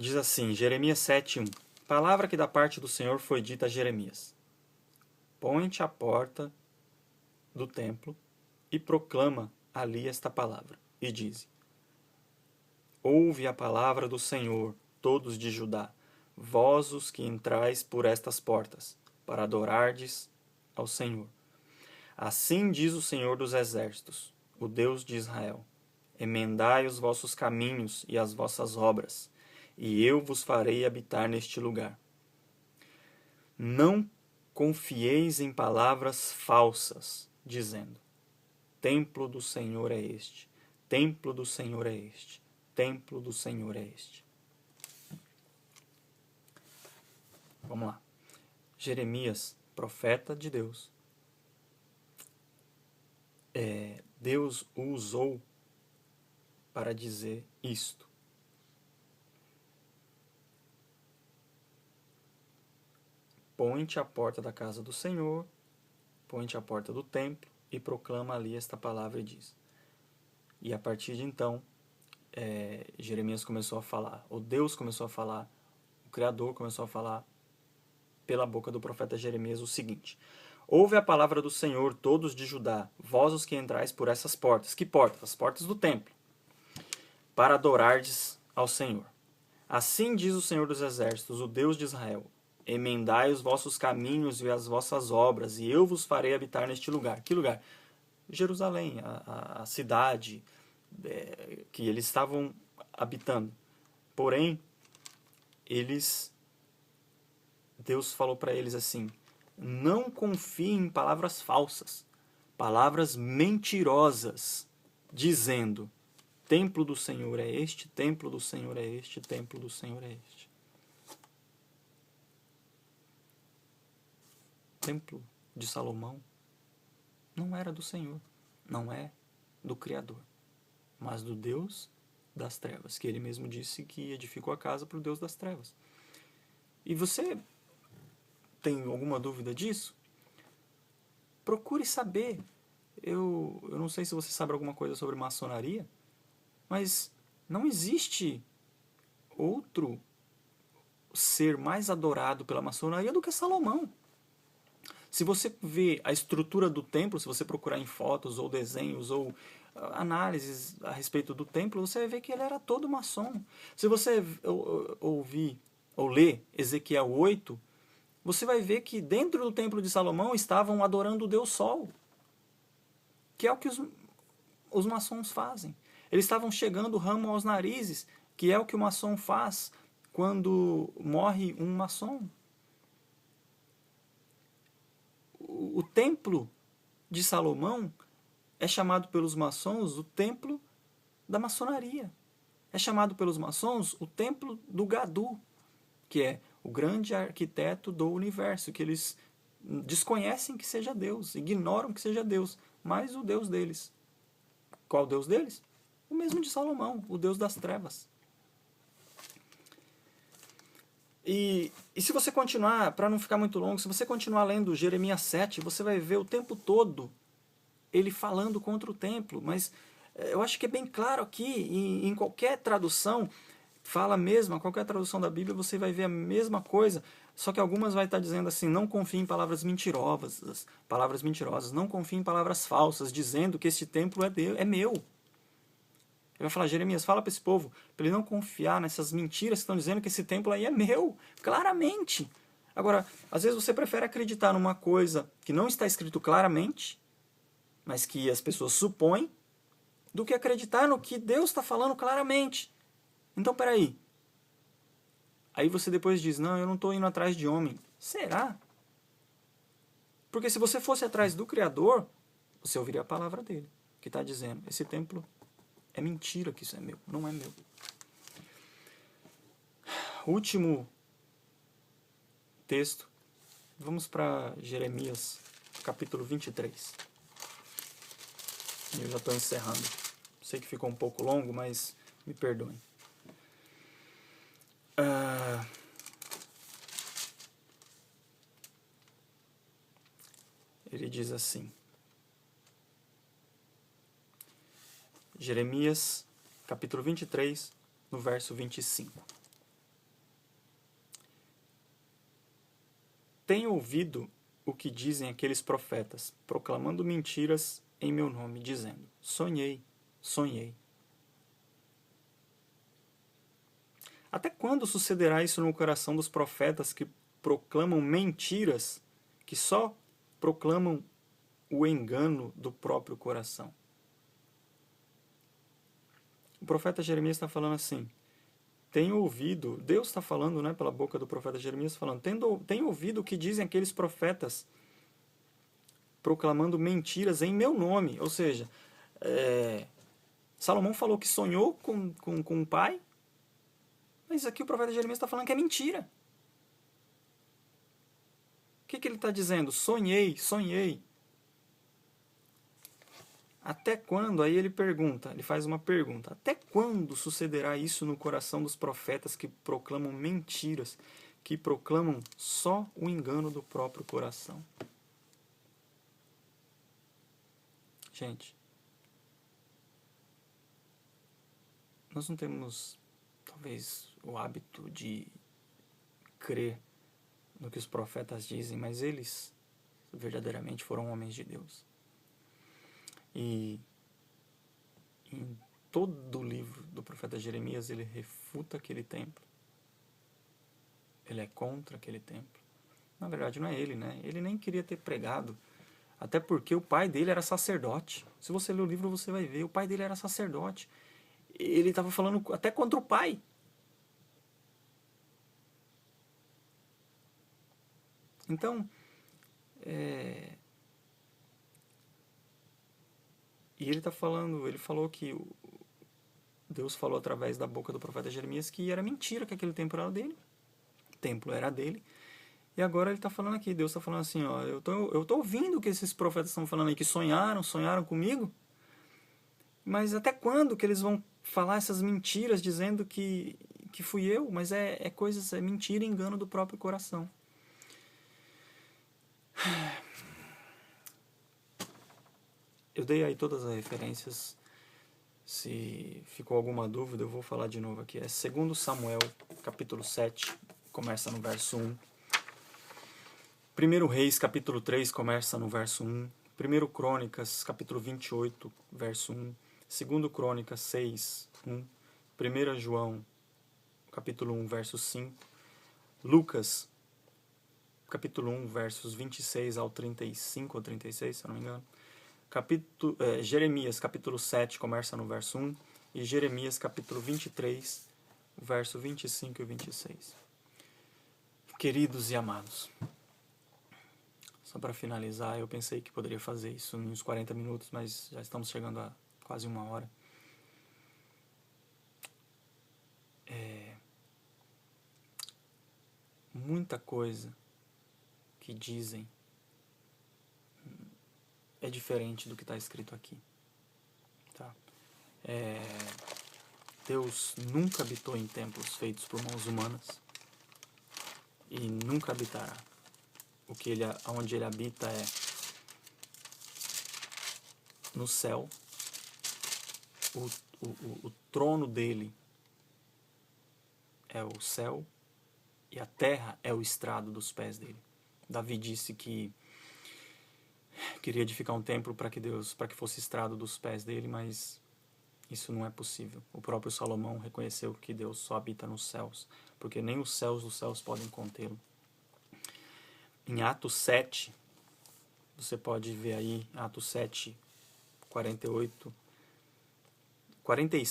Diz assim, Jeremias 7:1. Palavra que da parte do Senhor foi dita a Jeremias. Põe-te à porta do templo e proclama ali esta palavra. E diz: Ouve a palavra do Senhor, todos de Judá, vós os que entrais por estas portas, para adorardes ao Senhor. Assim diz o Senhor dos Exércitos, o Deus de Israel: Emendai os vossos caminhos e as vossas obras, e eu vos farei habitar neste lugar. Não confieis em palavras falsas, dizendo: Templo do Senhor é este, templo do Senhor é este, templo do Senhor é este. Vamos lá. Jeremias, profeta de Deus. Deus o usou para dizer isto. Põe-te à porta da casa do Senhor, põe-te à porta do templo e proclama ali esta palavra e diz. E a partir de então, Jeremias começou a falar, ou Deus começou a falar, o Criador começou a falar pela boca do profeta Jeremias o seguinte: Ouve a palavra do Senhor, todos de Judá, vós os que entrais por essas portas. Que portas? As portas do templo. Para adorardes ao Senhor. Assim diz o Senhor dos Exércitos, o Deus de Israel: Emendai os vossos caminhos e as vossas obras, e eu vos farei habitar neste lugar. Que lugar? Jerusalém, a cidade que eles estavam habitando. Porém, Deus falou para eles assim: não confiem em palavras falsas, palavras mentirosas, dizendo: templo do Senhor é este, templo do Senhor é este, templo do Senhor é este. O templo de Salomão não era do Senhor, não é do Criador, mas do Deus das trevas, que ele mesmo disse que edificou a casa para o Deus das trevas. E você tem alguma dúvida disso? Procure saber. Eu não sei se você sabe alguma coisa sobre maçonaria, mas não existe outro ser mais adorado pela maçonaria do que Salomão. Se você vê a estrutura do templo, se você procurar em fotos ou desenhos ou análises a respeito do templo, você vai ver que ele era todo maçom. Se você ouvir ou ler Ezequiel 8, você vai ver que dentro do templo de Salomão estavam adorando o Deus Sol, que é o que os maçons fazem. Eles estavam chegando o ramo aos narizes, que é o que o maçom faz quando morre um maçom. O templo de Salomão é chamado pelos maçons o templo da maçonaria. É chamado pelos maçons o templo do Gadu, que é o grande arquiteto do universo, que eles desconhecem que seja Deus, ignoram que seja Deus, mas o Deus deles. Qual o Deus deles? O mesmo de Salomão, o Deus das trevas. E se você continuar, para não ficar muito longo, se você continuar lendo Jeremias 7, você vai ver o tempo todo ele falando contra o templo, mas eu acho que é bem claro aqui, em qualquer tradução, fala mesmo, qualquer tradução da Bíblia você vai ver a mesma coisa, só que algumas vai estar dizendo assim: não confie em palavras mentirosas, não confie em palavras falsas, dizendo que este templo é meu. Ele vai falar: Jeremias, fala para esse povo, para ele não confiar nessas mentiras que estão dizendo que esse templo aí é meu, claramente. Agora, às vezes você prefere acreditar numa coisa que não está escrito claramente, mas que as pessoas supõem, do que acreditar no que Deus está falando claramente. Então, peraí. Aí você depois diz: não, eu não estou indo atrás de homem. Será? Porque se você fosse atrás do Criador, você ouviria a palavra dele, que está dizendo: esse templo é mentira que isso é meu, não é meu. Último texto. Vamos para Jeremias, capítulo 23. Eu já estou encerrando. Sei que ficou um pouco longo, mas me perdoem. Ele diz assim. Jeremias, capítulo 23, no verso 25. tenho ouvido o que dizem aqueles profetas, proclamando mentiras em meu nome, dizendo: sonhei, sonhei. Até quando sucederá isso no coração dos profetas que proclamam mentiras, que só proclamam o engano do próprio coração? O profeta Jeremias está falando assim: tenho ouvido, Deus está falando, né, pela boca do profeta Jeremias, falando: tenho ouvido o que dizem aqueles profetas proclamando mentiras em meu nome. Ou seja, Salomão falou que sonhou com o pai, mas aqui o profeta Jeremias está falando que é mentira. O que ele está dizendo? Sonhei, sonhei. Até quando? Aí ele pergunta, ele faz uma pergunta. Até quando sucederá isso no coração dos profetas que proclamam mentiras, que proclamam só o engano do próprio coração? Gente, nós não temos, talvez, o hábito de crer no que os profetas dizem, mas eles verdadeiramente foram homens de Deus. E em todo o livro do profeta Jeremias, ele refuta aquele templo. Ele é contra aquele templo. Na verdade, não é ele, né? Ele nem queria ter pregado. Até porque o pai dele era sacerdote. Se você ler o livro, você vai ver. O pai dele era sacerdote. Ele estava falando até contra o pai. Então, e ele está falando, ele falou que Deus falou através da boca do profeta Jeremias que era mentira que aquele templo era dele. O templo era dele. E agora ele está falando aqui, Deus está falando assim, ó, eu tô ouvindo o que esses profetas estão falando aí, que sonharam comigo, mas até quando que eles vão falar essas mentiras dizendo que fui eu? Mas é mentira e engano do próprio coração. Eu dei aí todas as referências. Se ficou alguma dúvida, eu vou falar de novo aqui. É 2 Samuel, capítulo 7, começa no verso 1. 1 Reis, capítulo 3, começa no verso 1. 1 Crônicas, capítulo 28, verso 1. 2 Crônicas 6, 1. 1 João, capítulo 1, verso 5. Lucas, capítulo 1, versos 26 ao 35 ou 36, se eu não me engano. Jeremias, capítulo 7, começa no verso 1. E Jeremias, capítulo 23, verso 25 e 26. Queridos e amados, só para finalizar, eu pensei que poderia fazer isso em uns 40 minutos, mas já estamos chegando a quase 1 hora. Muita coisa que dizem é diferente do que está escrito aqui. Tá? Deus nunca habitou em templos feitos por mãos humanas e nunca habitará. Onde ele habita é no céu. O trono dele é o céu e a terra é o estrado dos pés dele. Davi disse que queria edificar um templo para que fosse estrado dos pés dele, mas isso não é possível. O próprio Salomão reconheceu que Deus só habita nos céus, porque nem os céus dos céus podem contê-lo. Em Atos 7, você pode ver aí, Atos 7, 48, 46